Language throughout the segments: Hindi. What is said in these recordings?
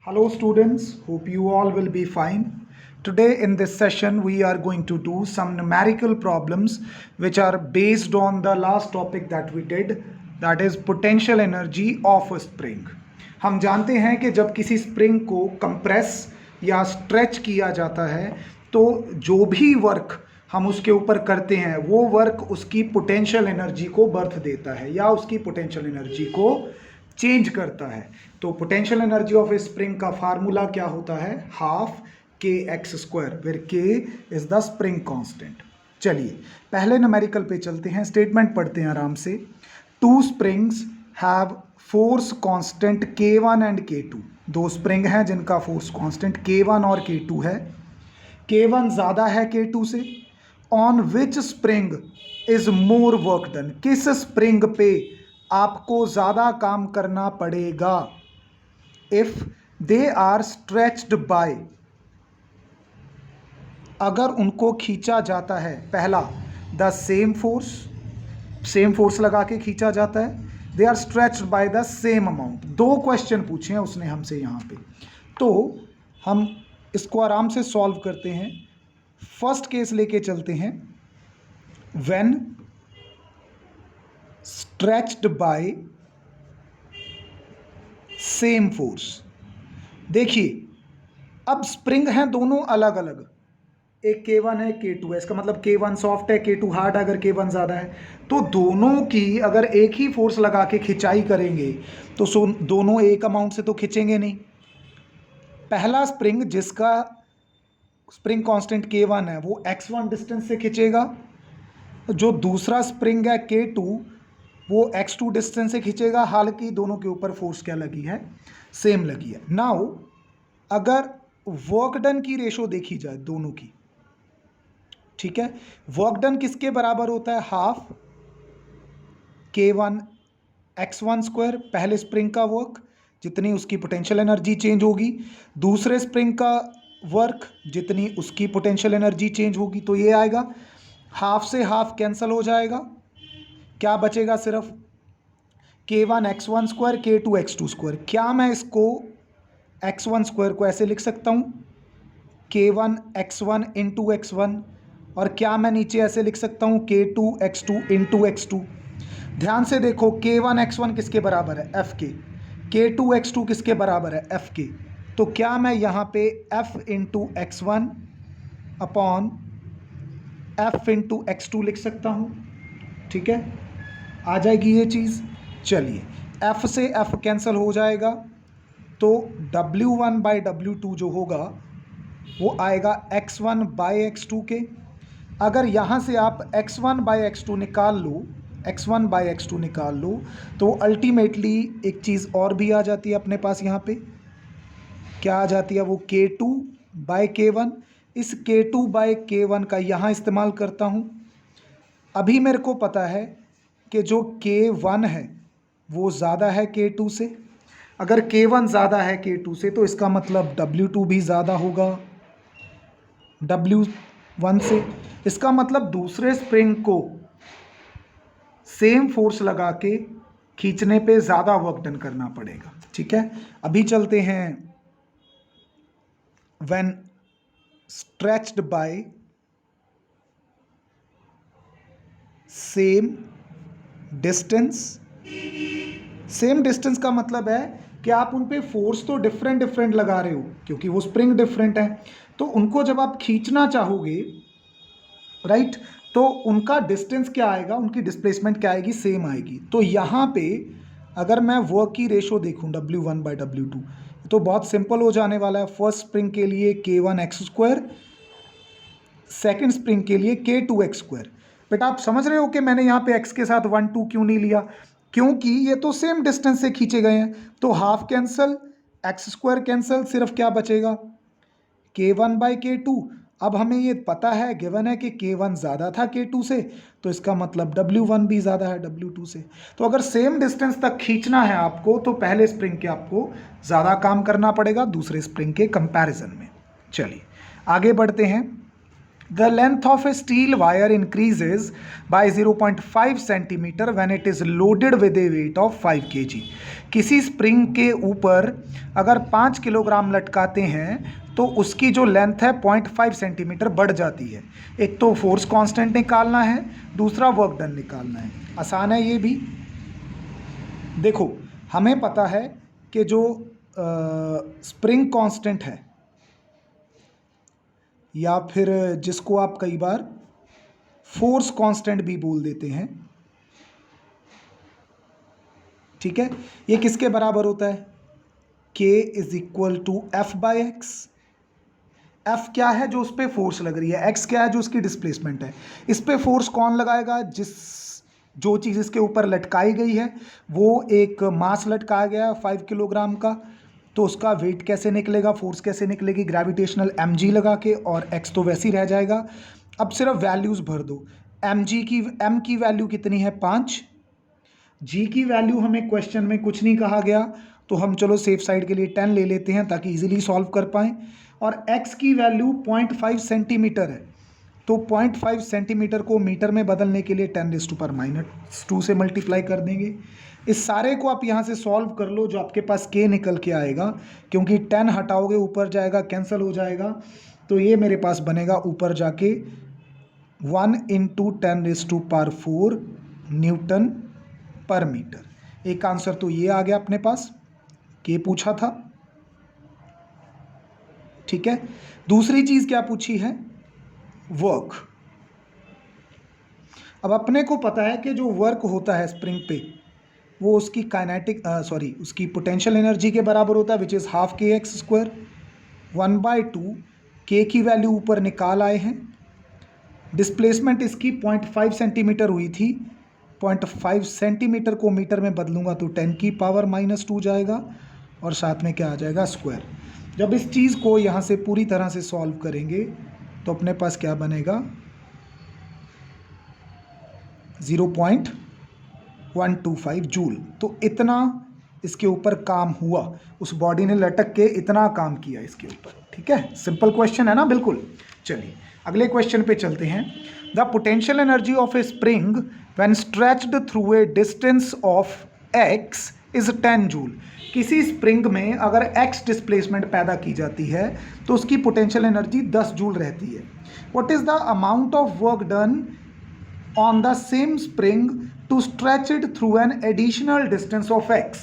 Hello students, hope you all will be fine. Today in this session we are going to do some numerical problems which are based on the last topic that we did, that is potential energy of a spring. हम जानते हैं कि जब किसी स्प्रिंग को कंप्रेस या स्ट्रेच किया जाता है तो जो भी वर्क हम उसके ऊपर करते हैं वो वर्क उसकी पोटेंशियल एनर्जी को बर्थ देता है या उसकी पोटेंशियल एनर्जी को चेंज करता है। तो potential energy of A spring का फार्मूला क्या होता है? Half K X square, where के इज द स्प्रिंग कांस्टेंट। चलिए पहले न्यूमेरिकल पे चलते हैं, स्टेटमेंट पढ़ते हैं आराम से। Two springs have force constant K1 and K2। दो स्प्रिंग हैं जिनका फोर्स कांस्टेंट K1 और K2 है। K1 ज़्यादा है K2 से। On which spring is more work done? किस स्प्रिंग पे आपको ज़्यादा काम करना पड़ेगा? If they are stretched by, अगर उनको खींचा जाता है, पहला द सेम फोर्स लगा के खींचा जाता है, they are stretched by the same amount. दो क्वेश्चन पूछे हैं उसने हमसे यहाँ पे, तो हम इसको आराम से सॉल्व करते हैं। फर्स्ट केस लेके चलते हैं, when stretched by same force. देखिए अब स्प्रिंग हैं दोनों अलग अलग, एक K1 है K2 है, इसका मतलब K1 सॉफ्ट है K2 हार्ड है। अगर K1 ज़्यादा है तो दोनों की अगर एक ही फोर्स लगा के खिंचाई करेंगे तो दोनों एक अमाउंट से तो खिंचेंगे नहीं। पहला स्प्रिंग जिसका स्प्रिंग कांस्टेंट K1 है वो x1 डिस्टेंस से खिंचेगा, जो दूसरा स्प्रिंग है K2 वो x2 डिस्टेंस से खींचेगा। हालांकि दोनों के ऊपर फोर्स क्या लगी है? सेम लगी है। नाउ अगर वर्क डन की रेशो देखी जाए दोनों की, ठीक है, वर्क डन किसके बराबर होता है? हाफ K1 x1 स्क्वायर, पहले स्प्रिंग का वर्क जितनी उसकी पोटेंशियल एनर्जी चेंज होगी, दूसरे स्प्रिंग का वर्क जितनी उसकी पोटेंशियल एनर्जी चेंज होगी। तो ये आएगा, हाफ से हाफ कैंसिल हो जाएगा, क्या बचेगा? सिर्फ K1 x1 square K2 x2 square. क्या मैं इसको x1 स्क्वायर को ऐसे लिख सकता हूँ, K1 x1 इंटू x1, और क्या मैं नीचे ऐसे लिख सकता हूँ K2 x2 इंटू x2। ध्यान से देखो, K1 x1 किसके बराबर है? F के। K2 x2 किसके बराबर है? F के। तो क्या मैं यहाँ पे F into x1 upon F into x2 लिख सकता हूँ? ठीक है, आ जाएगी ये चीज़। चलिए F से F कैंसिल हो जाएगा, तो W1 बाई W2 जो होगा वो आएगा x1 बाई x2 के। अगर यहाँ से आप x1 बाई x2 निकाल लो तो अल्टीमेटली एक चीज़ और भी आ जाती है अपने पास। यहाँ पे क्या आ जाती है? वो K2 बाई K1। इस K2 बाई K1 का यहाँ इस्तेमाल करता हूँ। अभी मेरे को पता है कि जो K1 है वो ज़्यादा है K2 से। अगर K1 ज़्यादा है K2 से तो इसका मतलब W2 भी ज़्यादा होगा W1 से। इसका मतलब दूसरे स्प्रिंग को सेम फोर्स लगा के खींचने पे ज़्यादा वर्क डन करना पड़ेगा। ठीक है, अभी चलते हैं, when stretched by same distance का मतलब है कि आप उन पे फोर्स तो डिफरेंट लगा रहे हो क्योंकि वो स्प्रिंग डिफरेंट है। तो उनको जब आप खींचना चाहोगे, राइट, तो उनका डिस्टेंस क्या आएगा, उनकी डिस्प्लेसमेंट क्या आएगी? सेम आएगी। तो यहाँ पे अगर मैं वर्क की रेशो देखूँ W1 बाई W2 तो बहुत सिंपल हो जाने वाला है। फर्स्ट स्प्रिंग के लिए K1 x square, second spring के लिए K2 x स्क्वायर। बेटा आप समझ रहे हो कि मैंने यहाँ पे x के साथ 1 2 क्यों नहीं लिया? क्योंकि ये तो सेम डिस्टेंस से खींचे गए हैं। तो half cancel, x square cancel, सिर्फ क्या बचेगा? K1 by K2। अब हमें ये पता है, गिवन है कि K1 ज़्यादा था K2 से, तो इसका मतलब W1 भी ज़्यादा है W2 से। तो अगर सेम डिस्टेंस तक खींचना है आपको तो पहले स्प्रिंग के आपको ज़्यादा काम करना पड़ेगा दूसरे स्प्रिंग के कंपैरिजन में। चलिए आगे बढ़ते हैं। The length of a steel wire increases by 0.5 centimeter when it is loaded with a weight of 5 kg. किसी स्प्रिंग के ऊपर अगर 5 किलोग्राम लटकाते हैं तो उसकी जो लेंथ है 0.5 सेंटीमीटर बढ़ जाती है। एक तो फोर्स कांस्टेंट निकालना है, दूसरा वर्क डन निकालना है। आसान है ये भी। देखो, हमें पता है कि जो स्प्रिंग कांस्टेंट है, या फिर जिसको आप कई बार फोर्स कांस्टेंट भी बोल देते हैं, ठीक है, ये किसके बराबर होता है? K is equal to F by X. F क्या है? जो उस पर फोर्स लग रही है। एक्स क्या है? जो उसकी डिस्प्लेसमेंट है। इस पे फोर्स कौन लगाएगा? जो चीज़ इसके ऊपर लटकाई गई है, वो एक मास लटकाया गया 5 किलोग्राम का, तो उसका वेट कैसे निकलेगा, फोर्स कैसे निकलेगी? ग्रेविटेशनल mg लगा के, और x तो वैसे ही रह जाएगा। अब सिर्फ वैल्यूज़ भर दो। m की वैल्यू कितनी है? 5। g की वैल्यू हमें क्वेश्चन में कुछ नहीं कहा गया, तो हम चलो सेफ साइड के लिए 10 ले लेते हैं ताकि इजीली सॉल्व कर पाएँ। और x की वैल्यू 0.5 सेंटीमीटर है, तो 0.5 सेंटीमीटर को मीटर में बदलने के लिए 10⁻⁻2 से मल्टीप्लाई कर देंगे। इस सारे को आप यहाँ से सॉल्व कर लो, जो आपके पास k निकल के आएगा, क्योंकि 10 हटाओगे ऊपर जाएगा, कैंसिल हो जाएगा, तो ये मेरे पास बनेगा ऊपर जाके 1 × 10⁴ न्यूटन पर मीटर। एक आंसर तो ये आ गया अपने पास, k पूछा था, ठीक है। दूसरी चीज़ क्या पूछी है? वर्क। अब अपने को पता है कि जो वर्क होता है स्प्रिंग पे, वो उसकी उसकी पोटेंशियल एनर्जी के बराबर होता है, which is half kx²। 1/2 k की वैल्यू ऊपर निकाल आए हैं। डिस्प्लेसमेंट इसकी 0.5 सेंटीमीटर हुई थी। 0.5 सेंटीमीटर को मीटर में बदलूंगा तो 10⁻⁻2 जाएगा, और साथ में क्या आ जाएगा? स्क्वायर। जब इस चीज़ को यहाँ से पूरी तरह से सॉल्व करेंगे तो अपने पास क्या बनेगा? 0.125 जूल। तो इतना इसके ऊपर काम हुआ, उस बॉडी ने लटक के इतना काम किया इसके ऊपर, ठीक है। सिंपल क्वेश्चन है ना, बिल्कुल। चलिए अगले क्वेश्चन पे चलते हैं। The potential energy of A spring when stretched through a distance of x is 10 joule. किसी स्प्रिंग में अगर x डिस्प्लेसमेंट पैदा की जाती है तो उसकी पोटेंशियल एनर्जी 10 जूल रहती है। What is the amount of work done on the same spring to stretch it through an additional distance of x।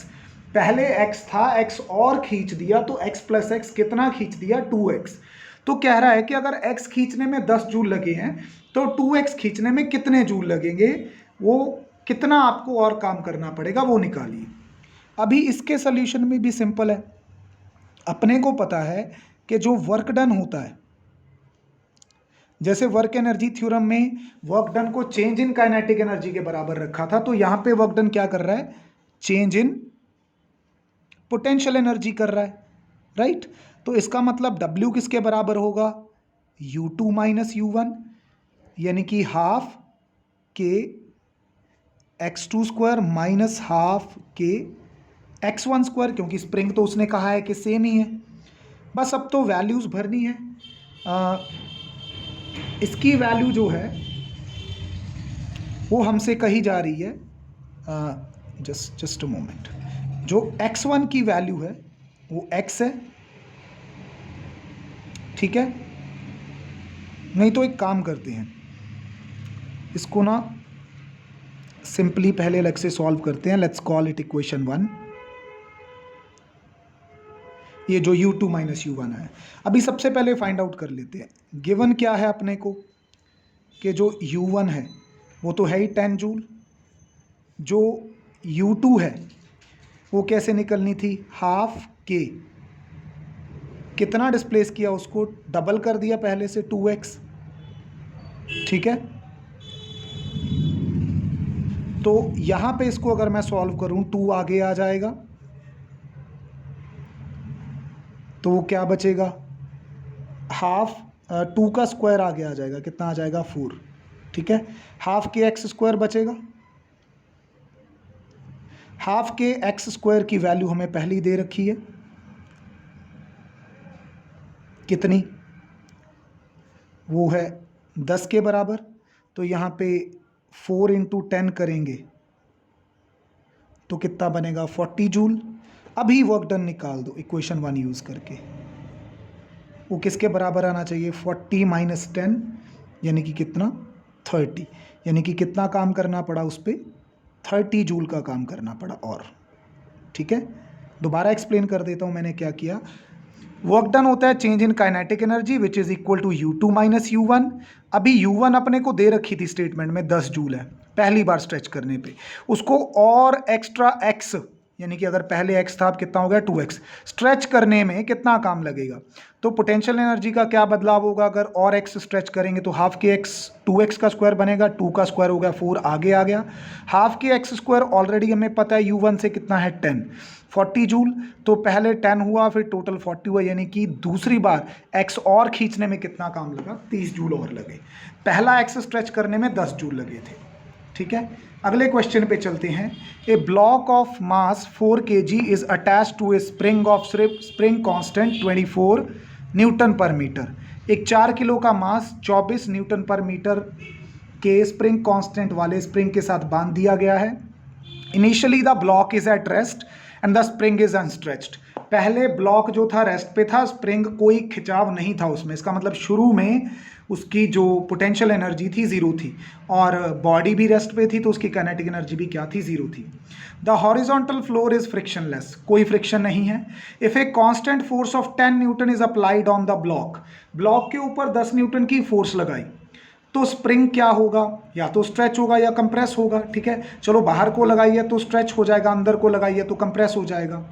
पहले x था, x और खींच दिया, तो x प्लस x कितना खींच दिया? 2x। तो कह रहा है कि अगर x खींचने में 10 जूल लगे हैं तो 2x खींचने में कितने जूल लगेंगे, वो कितना आपको और काम करना पड़ेगा, वो निकालिए। अभी इसके सॉल्यूशन में भी सिंपल है। अपने को पता है कि जो वर्क डन होता है, जैसे वर्क एनर्जी थ्योरम में वर्क डन को चेंज इन काइनेटिक एनर्जी के बराबर रखा था, तो यहां पे वर्क डन क्या कर रहा है? चेंज इन पोटेंशियल एनर्जी कर रहा है, राइट। तो इसका मतलब W किसके बराबर होगा? U2 - U1, यानी कि half k x2² minus half k x1², क्योंकि स्प्रिंग तो उसने कहा है कि सेम ही है। बस अब तो वैल्यूज़ भरनी है। इसकी वैल्यू जो है वो हमसे कही जा रही है, जस्ट अ मोमेंट। जो x1 की वैल्यू है वो x है, ठीक है। नहीं तो एक काम करते हैं, इसको ना सिंपली पहले अलग से सॉल्व करते हैं। Let's call it equation 1। ये जो U2 - U1 है, अभी सबसे पहले फाइंड आउट कर लेते हैं। गिवन क्या है अपने को कि जो U1 है वो तो है ही 10 जूल, जो U2 है वो कैसे निकलनी थी? Half k। कितना डिस्प्लेस किया उसको? डबल कर दिया पहले से, 2x, ठीक है। तो यहां पे इसको अगर मैं सॉल्व करूं, 2 आगे आ जाएगा, तो वो क्या बचेगा? हाफ 2 का स्क्वायर आगे आ जाएगा, कितना आ जाएगा? 4, ठीक है। हाफ के x² बचेगा। हाफ के x² की वैल्यू हमें पहले ही दे रखी है, कितनी? वो है 10 के बराबर, तो यहाँ पे 4 इंटू 10 करेंगे तो कितना बनेगा 40 जूल। अभी वर्क डन निकाल दो इक्वेशन 1 यूज़ करके। वो किसके बराबर आना चाहिए 40 माइनस 10 यानी कि कितना 30, यानी कि कितना काम करना पड़ा उस पर 30 जूल का काम करना पड़ा। और ठीक है, दोबारा एक्सप्लेन कर देता हूँ मैंने क्या किया। वर्क डन होता है change in kinetic energy which is equal to U2 minus U1। अभी U1 अपने को दे रखी थी स्टेटमेंट में 10 जूल है पहली बार स्ट्रेच करने पे, उसको और एक्स्ट्रा x यानी कि अगर पहले x था अब कितना हो गया 2x, स्ट्रेच करने में कितना काम लगेगा। तो पोटेंशियल एनर्जी का क्या बदलाव होगा, अगर और x स्ट्रेच करेंगे तो हाफ के x 2x का स्क्वायर बनेगा, 2 का स्क्वायर हो गया 4 आगे आ गया, हाफ के x स्क्वायर ऑलरेडी हमें पता है U1 से कितना है 10, 40 जूल, तो पहले 10 हुआ फिर टोटल 40 हुआ, यानी कि दूसरी बार x और खींचने में कितना काम लगा 30 जूल और लगे, पहला x स्ट्रेच करने में 10 जूल लगे थे। ठीक है, अगले क्वेश्चन पे चलते हैं। A block of mass 4 kg is attached to a spring of spring constant 24 newton per metre. एक 4 किलो का मास 24 न्यूटन पर मीटर के स्प्रिंग कांस्टेंट वाले स्प्रिंग के साथ बांध दिया गया है। Initially the block is at rest and the spring is unstretched. पहले ब्लॉक जो था रेस्ट पे था, स्प्रिंग कोई खिंचाव नहीं था उसमें, इसका मतलब शुरू में उसकी जो पोटेंशियल एनर्जी थी जीरो थी और बॉडी भी रेस्ट पे थी तो उसकी काइनेटिक एनर्जी भी क्या थी जीरो थी। The horizontal floor is frictionless, कोई फ्रिक्शन नहीं है। If a constant force of 10 Newton is applied on the block, block के ऊपर 10 न्यूटन की फोर्स लगाई तो स्प्रिंग क्या होगा, या तो स्ट्रेच होगा या कंप्रेस होगा। ठीक है, चलो बाहर को लगाइए तो स्ट्रेच हो जाएगा, अंदर को लगाइए तो कंप्रेस हो जाएगा।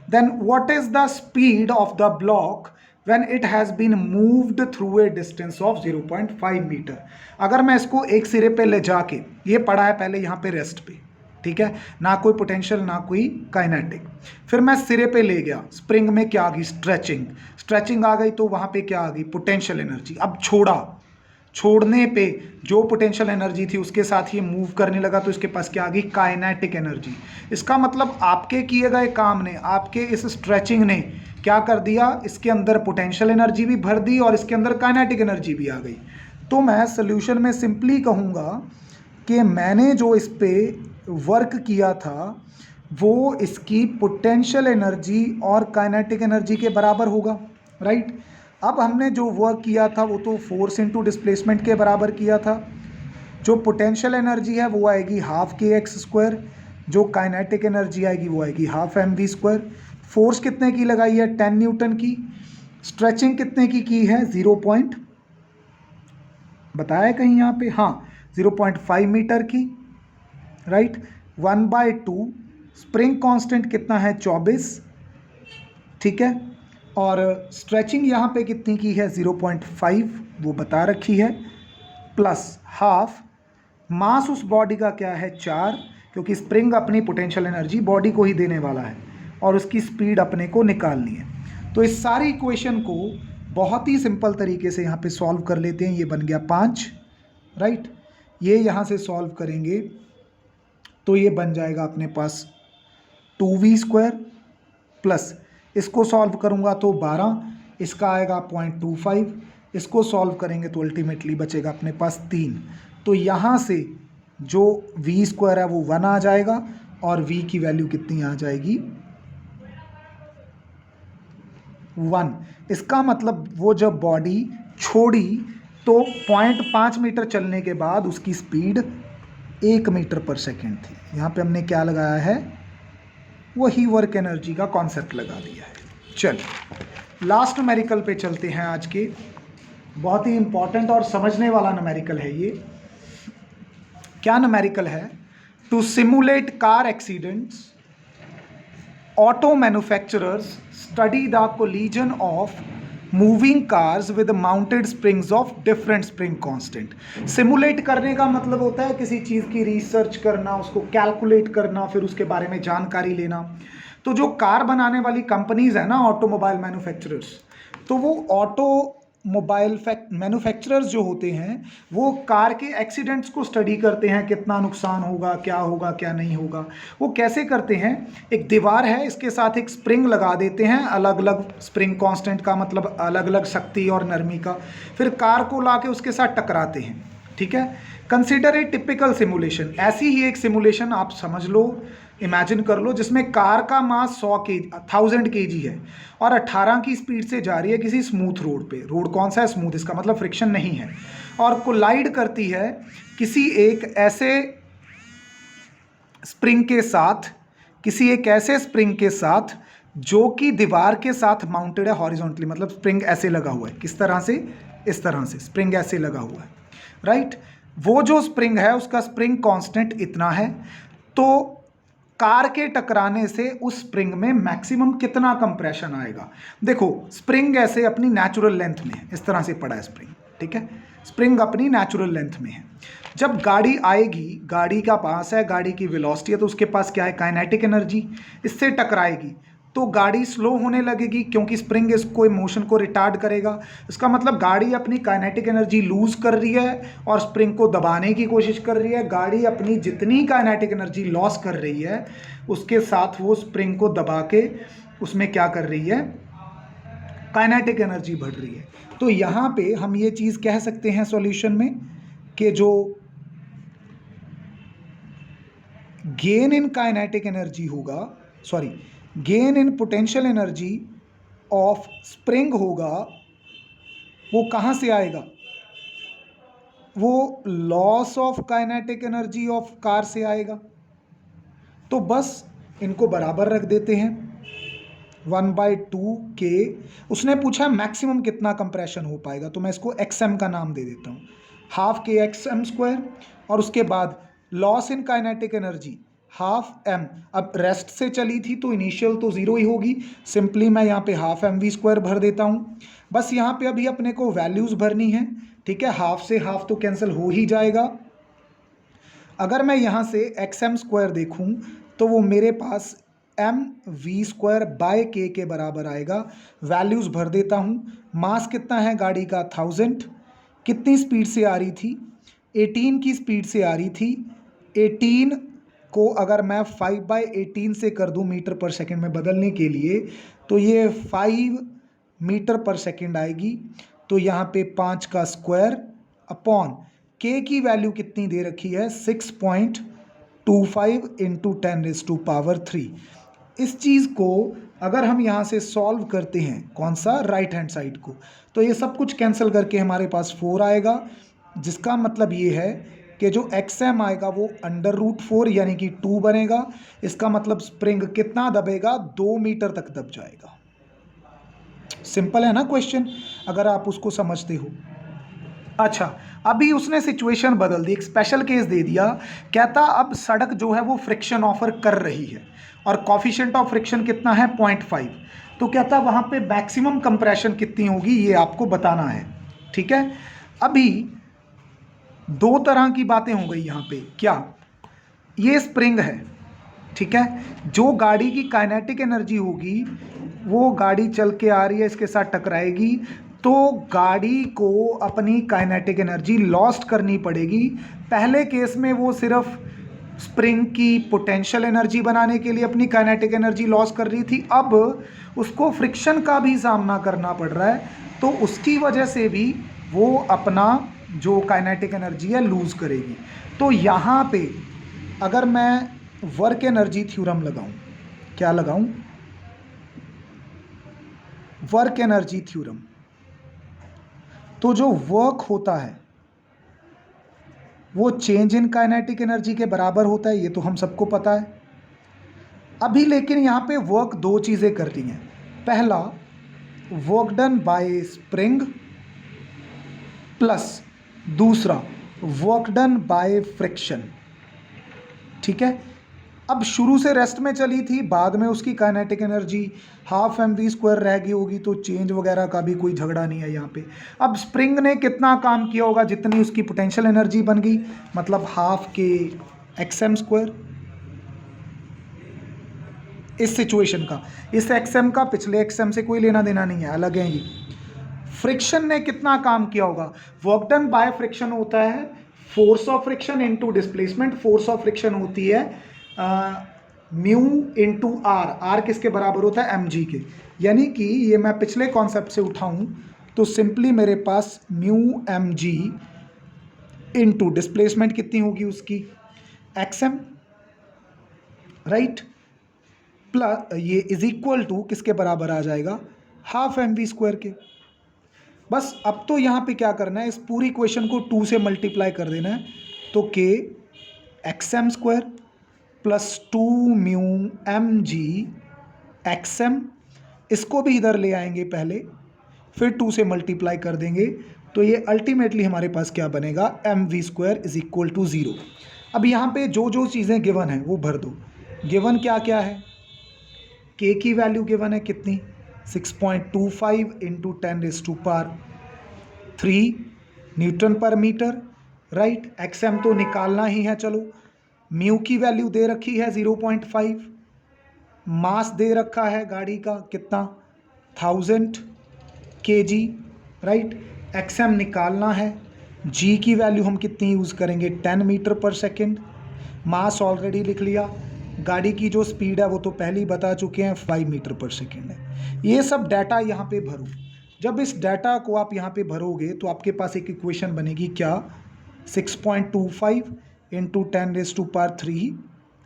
Then what is the speed of the block when it has been moved through a distance of 0.5 metre. अगर मैं इसको एक सिरे पे ले जाके, ये पड़ा है पहले यहाँ पे रेस्ट पे, ठीक है, ना कोई पोटेंशियल ना कोई काइनेटिक, फिर मैं सिरे पे ले गया, स्प्रिंग में क्या आ गई स्ट्रेचिंग, स्ट्रेचिंग आ गई तो वहाँ पे क्या आ गई पोटेंशियल एनर्जी। अब छोड़ा, छोड़ने पे जो पोटेंशियल एनर्जी थी उसके साथ ये मूव करने लगा तो इसके पास क्या आ गई काइनेटिक एनर्जी। इसका मतलब आपके किए गए काम ने, आपके इस स्ट्रेचिंग ने क्या कर दिया, इसके अंदर पोटेंशियल एनर्जी भी भर दी और इसके अंदर काइनेटिक एनर्जी भी आ गई। तो मैं सोल्यूशन में सिंपली कहूँगा कि मैंने जो इस पे वर्क किया था वो इसकी पोटेंशियल एनर्जी और काइनेटिक एनर्जी के बराबर होगा, राइट। अब हमने जो वर्क किया था वो तो फोर्स इनटू डिस्प्लेसमेंट के बराबर किया था। जो पोटेंशियल एनर्जी है वो आएगी हाफ के एक्स स्क्वायर, जो काइनेटिक एनर्जी आएगी वो आएगी half M V square. Force कितने की लगाई है 10 न्यूटन की, स्ट्रेचिंग कितने की है 0. बताया कहीं यहाँ पे, हाँ 0.5 मीटर की, राइट। 1/2 स्प्रिंग कांस्टेंट कितना है 24, ठीक है, और स्ट्रेचिंग यहाँ पे कितनी की है 0.5 वो बता रखी है, प्लस हाफ मास उस बॉडी का क्या है 4, क्योंकि स्प्रिंग अपनी पोटेंशियल एनर्जी बॉडी को ही देने वाला है और उसकी स्पीड अपने को निकालनी है। तो इस सारी इक्वेशन को बहुत ही सिंपल तरीके से यहाँ पे सॉल्व कर लेते हैं। ये बन गया 5, राइट। ये यहाँ से सॉल्व करेंगे तो ये बन जाएगा अपने पास 2v² प्लस इसको सॉल्व करूँगा तो 12, इसका आएगा 0.25, इसको सॉल्व करेंगे तो अल्टीमेटली बचेगा अपने पास 3। तो यहाँ से जो v² है वो 1 आ जाएगा और v की वैल्यू कितनी आ जाएगी 1। इसका मतलब वो जब बॉडी छोड़ी तो 0.5 मीटर चलने के बाद उसकी स्पीड 1 मीटर पर सेकेंड थी। यहाँ पे हमने क्या लगाया है, वही वर्क एनर्जी का कॉन्सेप्ट लगा दिया है। चलिए लास्ट न्यूमेरिकल पे चलते हैं। आज के बहुत ही इंपॉर्टेंट और समझने वाला न्यूमेरिकल है ये। क्या न्यूमेरिकल है, to simulate car accidents auto manufacturers study the collision of moving cars with mounted springs of different spring constant. Simulate करने का मतलब होता है किसी चीज़ की रिसर्च करना, उसको कैलकुलेट करना, फिर उसके बारे में जानकारी लेना। तो जो कार बनाने वाली कंपनीज है ना, ऑटोमोबाइल मैन्युफैक्चरर्स, तो वो ऑटो मोबाइल मैन्युफैक्चरर्स जो होते हैं वो कार के एक्सीडेंट्स को स्टडी करते हैं, कितना नुकसान होगा क्या नहीं होगा। वो कैसे करते हैं, एक दीवार है, इसके साथ एक स्प्रिंग लगा देते हैं, अलग अलग स्प्रिंग कांस्टेंट का मतलब अलग अलग शक्ति और नरमी का, फिर कार को लाके उसके साथ टकराते हैं। ठीक है, कंसिडर ए टिपिकल सिमुलेशन। ऐसी ही एक सिमुलेशन आप समझ लो, इमेजिन कर लो, जिसमें कार का मास 1000 kg है और 18 की स्पीड से जा रही है किसी स्मूथ रोड पे। रोड कौन सा है? स्मूथ, इसका मतलब फ्रिक्शन नहीं है, और कोलाइड करती है किसी एक ऐसे स्प्रिंग के साथ जो कि दीवार के साथ माउंटेड है हॉरिजॉन्टली, मतलब स्प्रिंग ऐसे लगा हुआ है। किस तरह से? इस तरह से स्प्रिंग ऐसे लगा हुआ है, राइट। वो जो स्प्रिंग है उसका स्प्रिंग कांस्टेंट इतना है, तो कार के टकराने से उस स्प्रिंग में मैक्सिमम कितना कंप्रेशन आएगा। देखो, स्प्रिंग ऐसे अपनी नेचुरल लेंथ में है, इस तरह से पड़ा है स्प्रिंग, ठीक है, स्प्रिंग अपनी नेचुरल लेंथ में है। जब गाड़ी आएगी, गाड़ी का पास है, गाड़ी की वेलोसिटी है, तो उसके पास क्या है? Kinetic energy. इससे टकराएगी तो गाड़ी स्लो होने लगेगी, क्योंकि स्प्रिंग इसको मोशन को रिटार्ड करेगा। इसका मतलब गाड़ी अपनी काइनेटिक एनर्जी लूज कर रही है और स्प्रिंग को दबाने की कोशिश कर रही है। गाड़ी अपनी जितनी काइनेटिक एनर्जी लॉस कर रही है उसके साथ वो स्प्रिंग को दबा के उसमें क्या कर रही है? काइनेटिक एनर्जी बढ़ रही है। तो यहाँ पे हम ये चीज़ कह सकते हैं सॉल्यूशन में कि जो गेन इन काइनेटिक एनर्जी होगा, sorry, gain in potential energy of spring होगा, वो कहाँ से आएगा? वो loss of kinetic energy of car से आएगा। तो बस इनको बराबर रख देते हैं, 1/2 के। उसने पूछा मैक्सिमम कितना कंप्रेशन हो पाएगा, तो मैं इसको XM का नाम दे देता हूँ, ½ KXM², और उसके बाद loss in kinetic energy ½ M। अब रेस्ट से चली थी तो इनिशियल तो 0 ही होगी, सिंपली मैं यहाँ पे ½ mv² भर देता हूँ। बस यहाँ पे अभी अपने को वैल्यूज़ भरनी है, ठीक है, हाफ से हाफ तो कैंसिल हो ही जाएगा। अगर मैं यहाँ से XM² देखूँ तो वो मेरे पास mv²/k के बराबर आएगा। वैल्यूज़ भर देता हूँ। मास कितना है गाड़ी का? 1000। कितनी स्पीड से आ रही थी? 18 की स्पीड से आ रही थी। 18 को अगर मैं 5/18 से कर दूं मीटर पर सेकंड में बदलने के लिए, तो ये 5 मीटर पर सेकंड आएगी। तो यहाँ पे 5 का स्क्वायर अपॉन k की वैल्यू कितनी दे रखी है? 6.25 इंटू 10⁻³ इस चीज़ को अगर हम यहाँ से सॉल्व करते हैं, कौन सा? राइट हैंड साइड को, तो ये सब कुछ कैंसिल करके हमारे पास 4 आएगा, जिसका मतलब ये है कि जो XM आएगा वो √4 यानी कि 2 बनेगा। इसका मतलब स्प्रिंग कितना दबेगा? 2 मीटर तक दब जाएगा। सिंपल है ना क्वेश्चन, अगर आप उसको समझते हो। अच्छा, अभी उसने सिचुएशन बदल दी, एक स्पेशल केस दे दिया। कहता अब सड़क जो है वो फ्रिक्शन ऑफर कर रही है और कॉफिशिएंट ऑफ फ्रिक्शन कितना है? 0.5। तो कहता वहाँ पे मैक्सिमम कंप्रेशन कितनी होगी ये आपको बताना है, ठीक है। अभी दो तरह की बातें हो गई यहाँ पे। क्या? ये स्प्रिंग है, ठीक है, जो गाड़ी की काइनेटिक एनर्जी होगी वो गाड़ी चल के आ रही है, इसके साथ टकराएगी, तो गाड़ी को अपनी काइनेटिक एनर्जी लॉस्ट करनी पड़ेगी। पहले केस में वो सिर्फ स्प्रिंग की पोटेंशियल एनर्जी बनाने के लिए अपनी काइनेटिक एनर्जी लॉस कर रही थी, अब उसको फ्रिक्शन का भी सामना करना पड़ रहा है, तो उसकी वजह से भी वो अपना जो काइनेटिक एनर्जी है लूज करेगी। तो यहाँ पे अगर मैं वर्क एनर्जी थ्योरम लगाऊं, क्या लगाऊं? वर्क एनर्जी थ्योरम, तो जो वर्क होता है वो चेंज इन काइनेटिक एनर्जी के बराबर होता है, ये तो हम सबको पता है। अभी लेकिन यहाँ पे वर्क दो चीज़ें कर रही हैं। पहला, work done by spring, plus दूसरा वर्क डन बाय फ्रिक्शन, ठीक है। अब शुरू से रेस्ट में चली थी, बाद में उसकी काइनेटिक एनर्जी ½ mv² रह गई होगी, तो चेंज वगैरह का भी कोई झगड़ा नहीं है यहाँ पे। अब स्प्रिंग ने कितना काम किया होगा? जितनी उसकी पोटेंशियल एनर्जी बन गई, मतलब ½ KXM²। इस सिचुएशन का, इस XM का पिछले XM से कोई लेना देना नहीं है, अलग है ये। फ्रिक्शन ने कितना काम किया होगा, वर्क डन बाय फ्रिक्शन होता है force of friction into displacement, force of friction होती है म्यू इनटू आर, आर किसके बराबर होता है एम जी के, यानी कि ये मैं पिछले कॉन्सेप्ट से उठाऊं तो सिंपली मेरे पास mu M g into displacement कितनी होगी उसकी एक्स एम, राइट, प्लस ये इज इक्वल टू किसके बराबर आ जाएगा हाफ एम वी स्क्वायर के। बस अब तो यहाँ पे क्या करना है, इस पूरी इक्वेशन को 2 से मल्टीप्लाई कर देना है, तो K X M square plus 2 mu M G X M, इसको भी इधर ले आएंगे पहले, फिर 2 से मल्टीप्लाई कर देंगे, तो ये अल्टीमेटली हमारे पास क्या बनेगा M V square is equal to 0। अब यहाँ पे जो जो चीज़ें गिवन है वो भर दो। गिवन क्या क्या है, के की वैल्यू गिवन है कितनी 6.25 into 10⁻³ Newton per metre, right. XM तो निकालना ही है, चलो म्यू की वैल्यू दे रखी है 0.5, मास दे रखा है गाड़ी का कितना 1000 kg, राइट। एक्सएम निकालना है, जी की वैल्यू हम कितनी यूज़ करेंगे 10 मीटर पर सेकेंड, मास ऑलरेडी लिख लिया, गाड़ी की जो स्पीड है वो तो पहले ही बता चुके हैं 5 मीटर पर सेकेंड है। ये सब डाटा यहाँ पे भरो। जब इस डाटा को आप यहाँ पे भरोगे तो आपके पास एक इक्वेशन बनेगी क्या 6.25 इंटू 10⁻³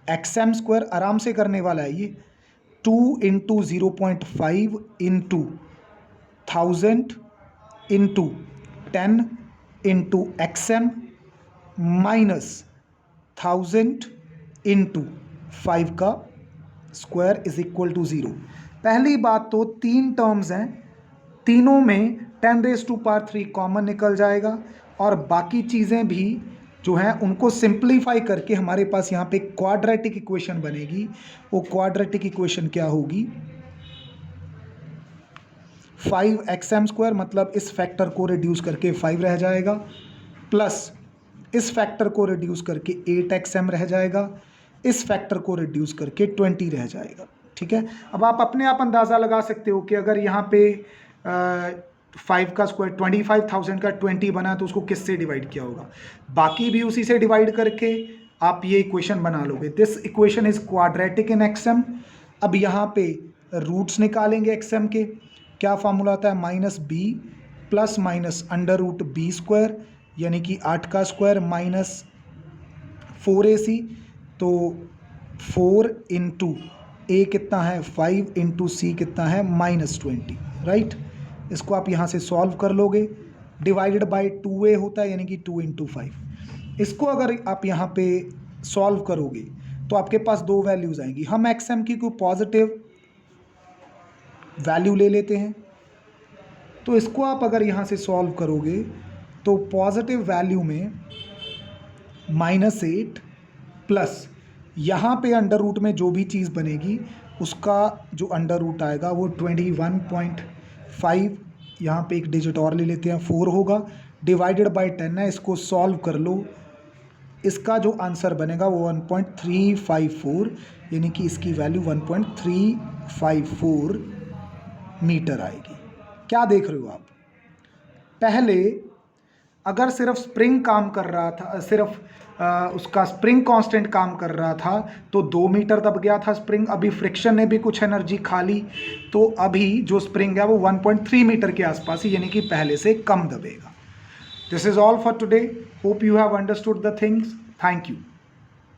एक्सएम स्क्वायर, आराम से करने वाला है ये, 2 into 0.5 into 1000 into 10 into XM minus 1000 into 5 का स्क्वायर इज इक्वल टू 0। पहली बात तो 3 टर्म्स हैं, तीनों में 10⁻³ कॉमन निकल जाएगा और बाकी चीज़ें भी जो हैं उनको सिंप्लीफाई करके हमारे पास यहाँ पे क्वाड्रेटिक इक्वेशन बनेगी। वो क्वाड्रेटिक इक्वेशन क्या होगी 5xm², मतलब इस फैक्टर को रिड्यूस करके 5 रह जाएगा, प्लस इस फैक्टर को रिड्यूस करके 8xm रह जाएगा, इस फैक्टर को रिड्यूस करके 20 रह जाएगा, ठीक है। अब आप अपने आप अंदाज़ा लगा सकते हो कि अगर यहाँ पे 5 का स्क्वायर 25,000 का 20 बना तो उसको किससे डिवाइड किया होगा, बाकी भी उसी से डिवाइड करके आप ये इक्वेशन बना लोगे। This equation is quadratic in XM. अब यहाँ पे रूट्स निकालेंगे एक्सएम के, क्या फार्मूला आता है -b प्लस माइनस √b², यानी कि 8 का स्क्वायर माइनस 4ac, तो 4 इंटू ए कितना है 5 इंटू सी कितना है -20, राइट। इसको आप यहाँ से सॉल्व कर लोगे, डिवाइडेड बाय 2a होता है, यानी कि 2 इंटू 5। इसको अगर आप यहाँ पे सॉल्व करोगे तो आपके पास 2 वैल्यूज़ आएंगी। हम एक्सएम की कोई पॉजिटिव वैल्यू ले लेते हैं, तो इसको आप अगर यहाँ से सॉल्व करोगे तो पॉजिटिव वैल्यू में -8 प्लस यहाँ पे अंडर रूट में जो भी चीज़ बनेगी उसका जो अंडर रूट आएगा वो 21.5, यहाँ पे एक डिजिट और ले लेते हैं 4 होगा, डिवाइडेड बाय 10 है। इसको सॉल्व कर लो, इसका जो आंसर बनेगा वो 1.354, यानी कि इसकी वैल्यू 1.354 मीटर आएगी। क्या देख रहे हो आप, पहले अगर सिर्फ स्प्रिंग काम कर रहा था, सिर्फ उसका स्प्रिंग कांस्टेंट काम कर रहा था तो 2 मीटर दब गया था स्प्रिंग। अभी फ्रिक्शन ने भी कुछ एनर्जी खा ली, तो अभी जो स्प्रिंग है वो 1.3 मीटर के आसपास ही, यानी कि पहले से कम दबेगा। This is all for today, hope you have understood the things, thank you.